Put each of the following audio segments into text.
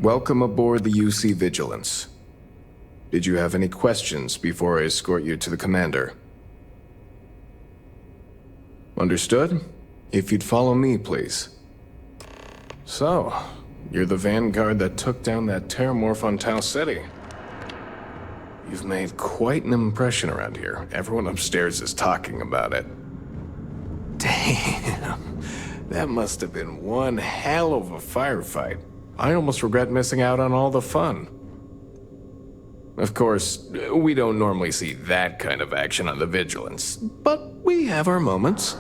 Welcome aboard the UC Vigilance. Did you have any questions before I escort you to the commander? Understood? If you'd follow me, please. So, you're the vanguard that took down that terramorph on Tau City. You've made quite an impression around here. Everyone upstairs is talking about it. Damn, that must have been one hell of a firefight. I almost regret missing out on all the fun. Of course, we don't normally see that kind of action on the Vigilance, but we have our moments.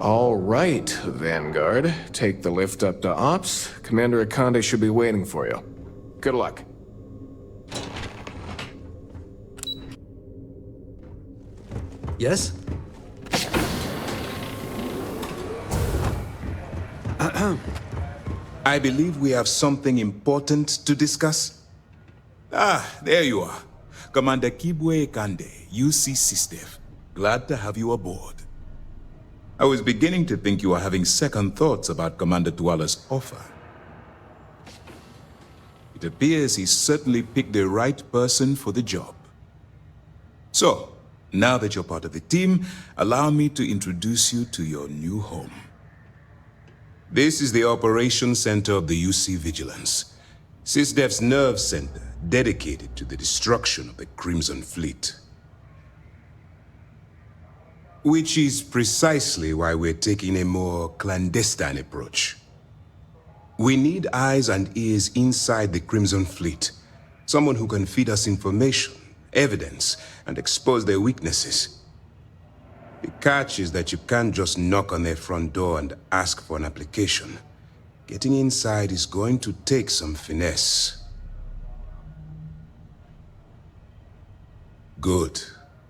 All right, Vanguard. Take the lift up to Ops. Commander Akande should be waiting for you. Good luck. Yes? I believe we have something important to discuss. There you are. Commander Kibwe Kande, UC SysDev. Glad to have you aboard. I was beginning to think you were having second thoughts about Commander Tuala's offer. It appears he certainly picked the right person for the job. So, now that you're part of the team, allow me to introduce you to your new home. This is the Operations Center of the UC Vigilance, SysDev's nerve center dedicated to the destruction of the Crimson Fleet. Which is precisely why we're taking a more clandestine approach. We need eyes and ears inside the Crimson Fleet, someone who can feed us information, evidence, and expose their weaknesses. The catch is that you can't just knock on their front door and ask for an application. Getting inside is going to take some finesse. Good.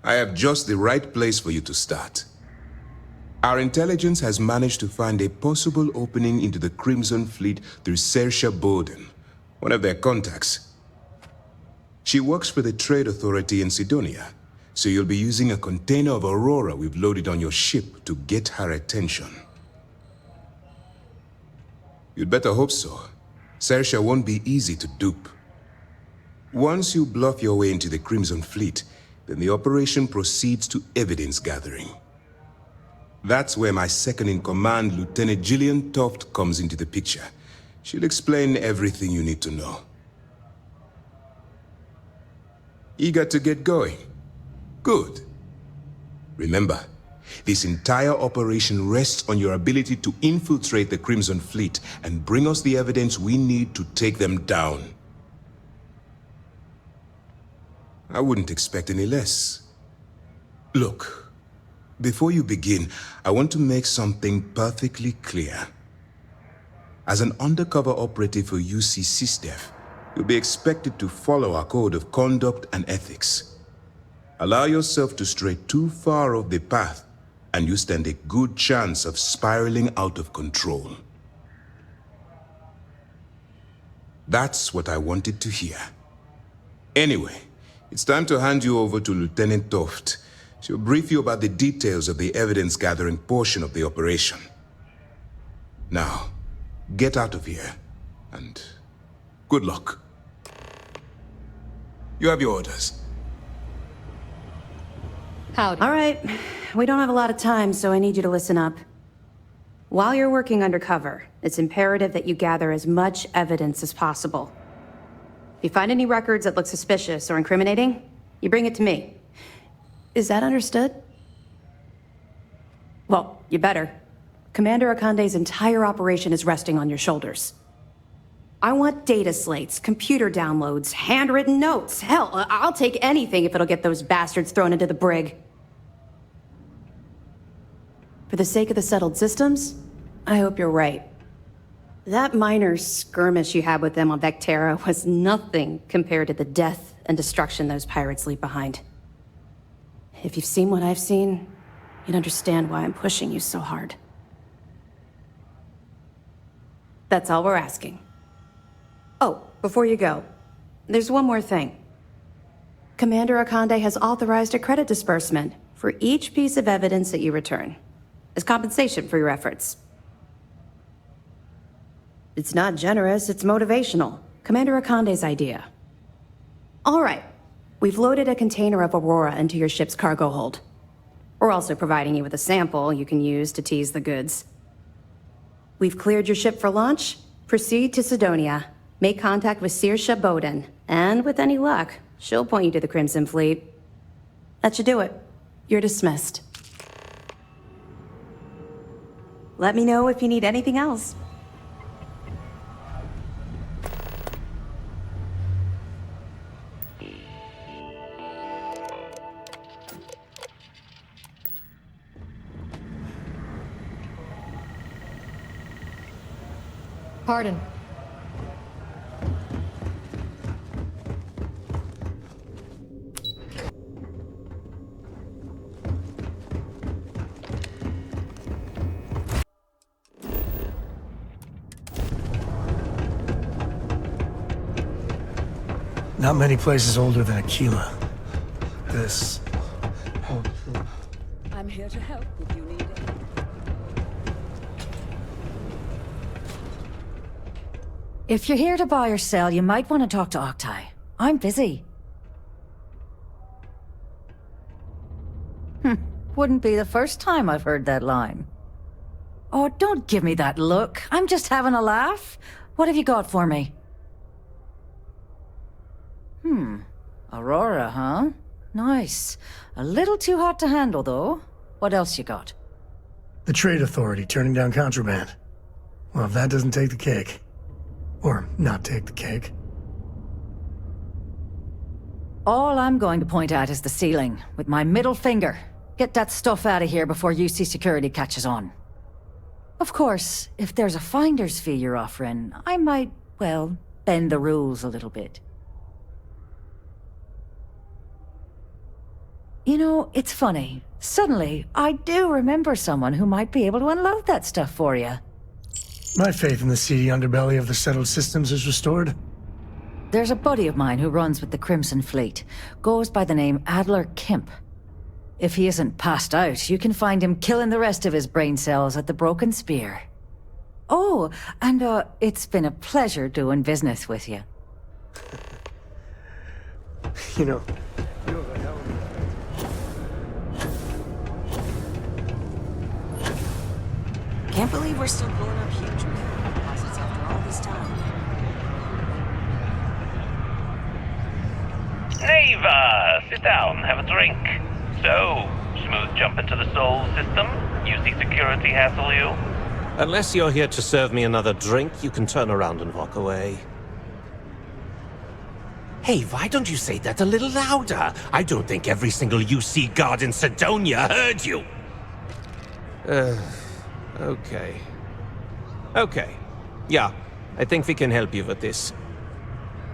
I have just the right place for you to start. Our intelligence has managed to find a possible opening into the Crimson Fleet through Saoirse Bowden, one of their contacts. She works for the Trade Authority in Sidonia, so you'll be using a container of Aurora we've loaded on your ship to get her attention. You'd better hope so. Saoirse won't be easy to dupe. Once you bluff your way into the Crimson Fleet, then the operation proceeds to evidence gathering. That's where my second-in-command, Lieutenant Gillian Toft, comes into the picture. She'll explain everything you need to know. Eager to get going? Good. Remember, this entire operation rests on your ability to infiltrate the Crimson Fleet and bring us the evidence we need to take them down. I wouldn't expect any less. Look, before you begin, I want to make something perfectly clear. As an undercover operative for UC SysDev, you'll be expected to follow our code of conduct and ethics. Allow yourself to stray too far off the path, and you stand a good chance of spiraling out of control. That's what I wanted to hear. Anyway, it's time to hand you over to Lieutenant Toft. She'll brief you about the details of the evidence-gathering portion of the operation. Now, get out of here, and good luck. You have your orders. Howdy. All right, we don't have a lot of time, so I need you to listen up. While you're working undercover, it's imperative that you gather as much evidence as possible. If you find any records that look suspicious or incriminating, you bring it to me. Is that understood? Well, you better. Commander Akande's entire operation is resting on your shoulders. I want data slates, computer downloads, handwritten notes. Hell, I'll take anything if it'll get those bastards thrown into the brig. For the sake of the settled systems, I hope you're right. That minor skirmish you had with them on Vectera was nothing compared to the death and destruction those pirates leave behind. If you've seen what I've seen, you'd understand why I'm pushing you so hard. That's all we're asking. Oh, before you go, there's one more thing. Commander Akande has authorized a credit disbursement for each piece of evidence that you return, as compensation for your efforts. It's not generous, it's motivational. Commander Akande's idea. All right. We've loaded a container of Aurora into your ship's cargo hold. We're also providing you with a sample you can use to tease the goods. We've cleared your ship for launch. Proceed to Sidonia. Make contact with Saoirse Bowden. And with any luck, she'll point you to the Crimson Fleet. That should do it. You're dismissed. Let me know if you need anything else. Pardon. Not many places older than Aquila. This... I'm here to help if you need it. If you're here to buy or sell, you might want to talk to Octai. I'm busy. Wouldn't be the first time I've heard that line. Oh, don't give me that look. I'm just having a laugh. What have you got for me? Aurora, huh? Nice. A little too hot to handle, though. What else you got? The Trade Authority turning down contraband. Well, if that doesn't take the cake. Or not take the cake. All I'm going to point at is the ceiling, with my middle finger. Get that stuff out of here before UC security catches on. Of course, if there's a finder's fee you're offering, I might, well, bend the rules a little bit. You know, it's funny. Suddenly, I do remember someone who might be able to unload that stuff for you. My faith in the seedy underbelly of the settled systems is restored. There's a buddy of mine who runs with the Crimson Fleet. Goes by the name Adler Kemp. If he isn't passed out, you can find him killing the rest of his brain cells at the Broken Spear. Oh, and it's been a pleasure doing business with you. You know... Can't believe we're still pulling up huge deposits after all this time. Neva! Sit down, have a drink. So, smooth jump into the Sol system? UC security hassle you? Unless you're here to serve me another drink, you can turn around and walk away. Hey, why don't you say that a little louder? I don't think every single UC guard in Sidonia heard you! Okay. Yeah, I think we can help you with this.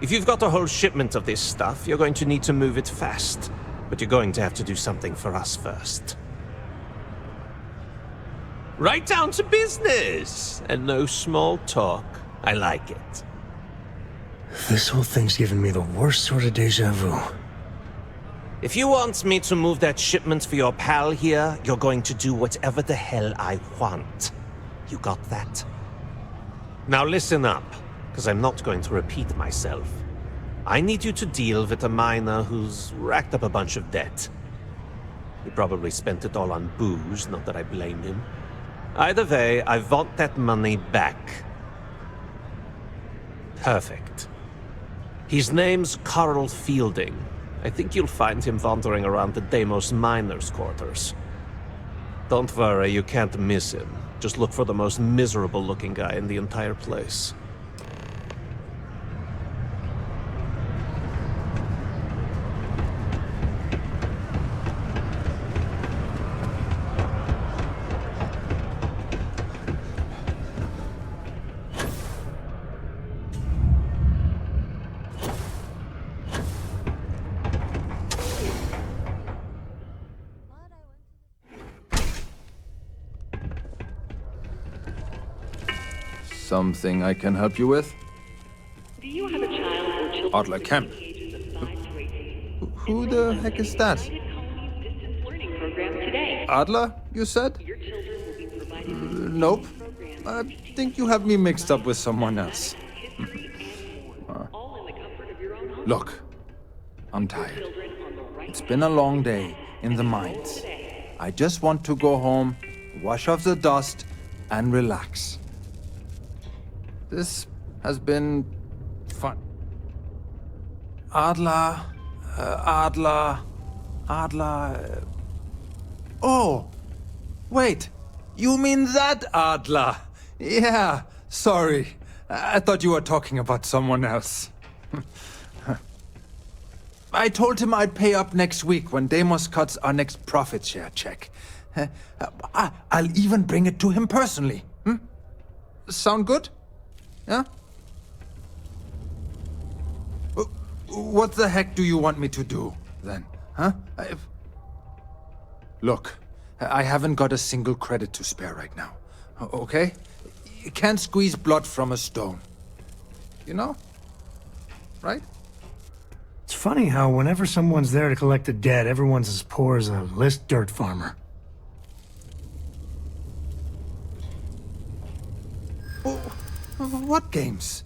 If you've got a whole shipment of this stuff, you're going to need to move it fast. But you're going to have to do something for us first. Right down to business! And no small talk. I like it. This whole thing's given me the worst sort of déjà vu. If you want me to move that shipment for your pal here, you're going to do whatever the hell I want. You got that? Now listen up, because I'm not going to repeat myself. I need you to deal with a miner who's racked up a bunch of debt. He probably spent it all on booze, not that I blame him. Either way, I want that money back. Perfect. His name's Carl Fielding. I think you'll find him wandering around the Deimos miners' quarters. Don't worry, you can't miss him. Just look for the most miserable-looking guy in the entire place. Something I can help you with? Do you have a child or children Adler Kemp. Who the heck is that? Adler, you said? Nope. I think you have me mixed up with someone else. Look, I'm tired. It's been a long day in the mines. I just want to go home, wash off the dust, and relax. This has been fun. Adler. Oh, wait. You mean that Adler? Yeah, sorry. I thought you were talking about someone else. I told him I'd pay up next week when Deimos cuts our next profit share check. I'll even bring it to him personally. Sound good? Yeah? What the heck do you want me to do, then? Huh? Look, I haven't got a single credit to spare right now. Okay? You can't squeeze blood from a stone. You know? Right? It's funny how whenever someone's there to collect the debt, everyone's as poor as a list dirt farmer. What games?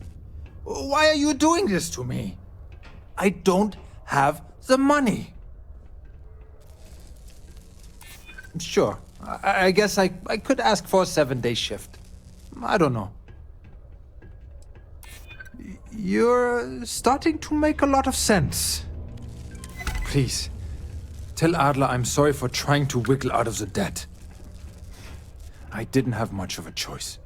Why are you doing this to me? I don't have the money. Sure, I guess I could ask for a 7-day shift. I don't know. You're starting to make a lot of sense. Please, tell Adler I'm sorry for trying to wiggle out of the debt. I didn't have much of a choice.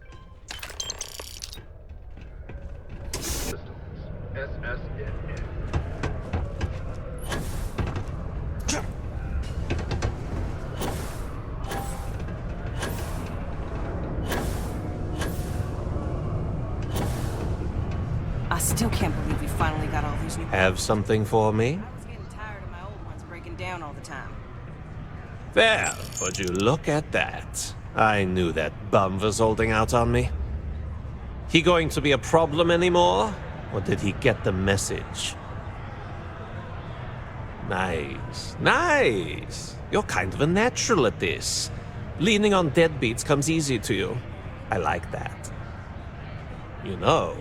I still can't believe we finally got all these new... Have something for me? I was getting tired of my old ones breaking down all the time. Well, would you look at that? I knew that bum was holding out on me. He going to be a problem anymore? Or did he get the message? Nice. Nice. You're kind of a natural at this. Leaning on deadbeats comes easy to you. I like that. You know,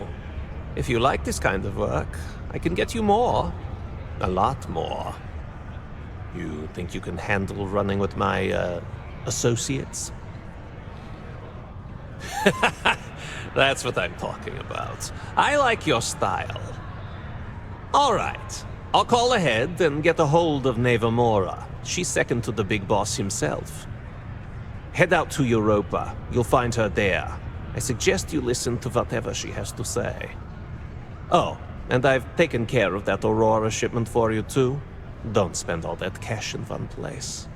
if you like this kind of work, I can get you more. A lot more. You think you can handle running with my, associates? That's what I'm talking about. I like your style. All right. I'll call ahead and get a hold of Nevamora. She's second to the big boss himself. Head out to Europa. You'll find her there. I suggest you listen to whatever she has to say. Oh, and I've taken care of that Aurora shipment for you too. Don't spend all that cash in one place.